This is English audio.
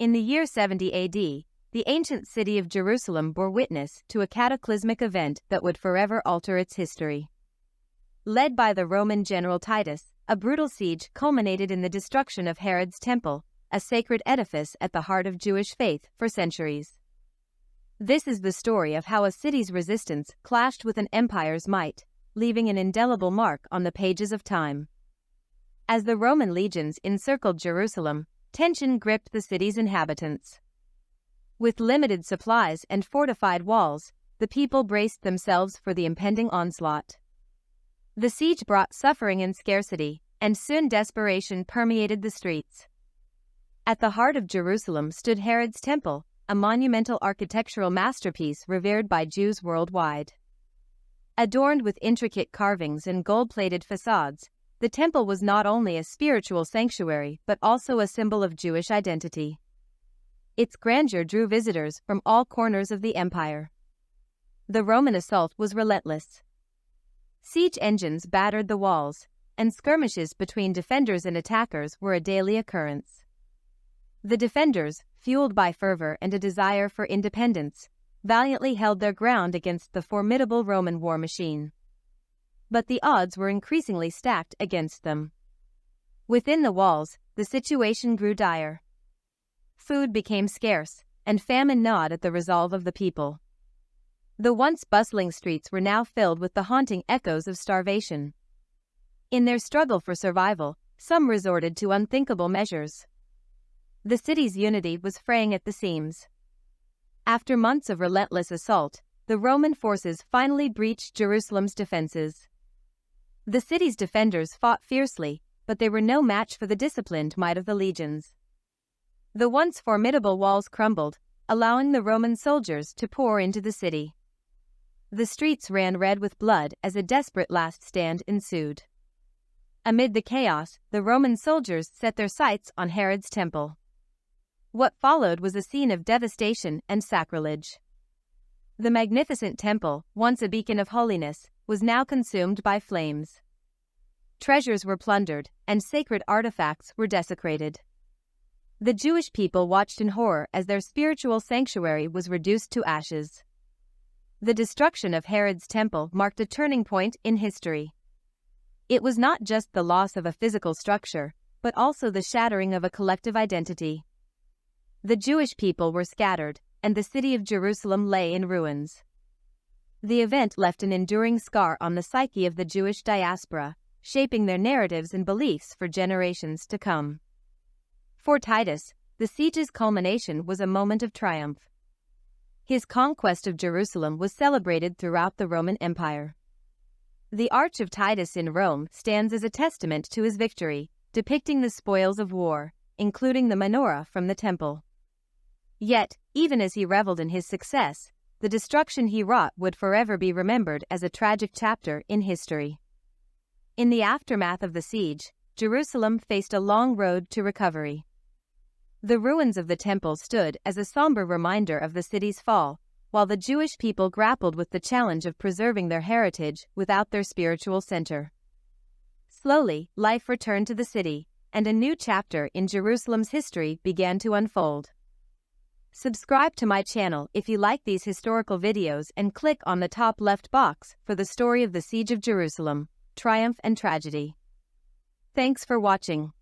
In the year 70 AD, the ancient city of Jerusalem bore witness to a cataclysmic event that would forever alter its history. Led by the Roman general Titus, a brutal siege culminated in the destruction of Herod's Temple, a sacred edifice at the heart of Jewish faith for centuries. This is the story of how a city's resistance clashed with an empire's might, leaving an indelible mark on the pages of time. As the Roman legions encircled Jerusalem, tension gripped the city's inhabitants. With limited supplies and fortified walls, the people braced themselves for the impending onslaught. The siege brought suffering and scarcity, and soon desperation permeated the streets. At the heart of Jerusalem stood Herod's Temple, a monumental architectural masterpiece revered by Jews worldwide. Adorned with intricate carvings and gold-plated facades, the temple was not only a spiritual sanctuary but also a symbol of Jewish identity. Its grandeur drew visitors from all corners of the empire. The Roman assault was relentless. Siege engines battered the walls, and skirmishes between defenders and attackers were a daily occurrence. The defenders, fueled by fervor and a desire for independence, valiantly held their ground against the formidable Roman war machine. But the odds were increasingly stacked against them. Within the walls, the situation grew dire. Food became scarce, and famine gnawed at the resolve of the people. The once bustling streets were now filled with the haunting echoes of starvation. In their struggle for survival, some resorted to unthinkable measures. The city's unity was fraying at the seams. After months of relentless assault, the Roman forces finally breached Jerusalem's defenses. The city's defenders fought fiercely, but they were no match for the disciplined might of the legions. The once formidable walls crumbled, allowing the Roman soldiers to pour into the city. The streets ran red with blood as a desperate last stand ensued. Amid the chaos, the Roman soldiers set their sights on Herod's Temple. What followed was a scene of devastation and sacrilege. The magnificent temple, once a beacon of holiness, was now consumed by flames. Treasures were plundered, and sacred artifacts were desecrated. The Jewish people watched in horror as their spiritual sanctuary was reduced to ashes. The destruction of Herod's Temple marked a turning point in history. It was not just the loss of a physical structure, but also the shattering of a collective identity. The Jewish people were scattered, and the city of Jerusalem lay in ruins. The event left an enduring scar on the psyche of the Jewish diaspora, shaping their narratives and beliefs for generations to come. For Titus, the siege's culmination was a moment of triumph. His conquest of Jerusalem was celebrated throughout the Roman Empire. The Arch of Titus in Rome stands as a testament to his victory, depicting the spoils of war, including the menorah from the temple. Yet, even as he reveled in his success, the destruction he wrought would forever be remembered as a tragic chapter in history. In the aftermath of the siege, Jerusalem faced a long road to recovery. The ruins of the temple stood as a somber reminder of the city's fall, while the Jewish people grappled with the challenge of preserving their heritage without their spiritual center. Slowly, life returned to the city, and a new chapter in Jerusalem's history began to unfold. Subscribe to my channel if you like these historical videos and click on the top left box for the story of the Siege of Jerusalem, Triumph and Tragedy. Thanks for watching.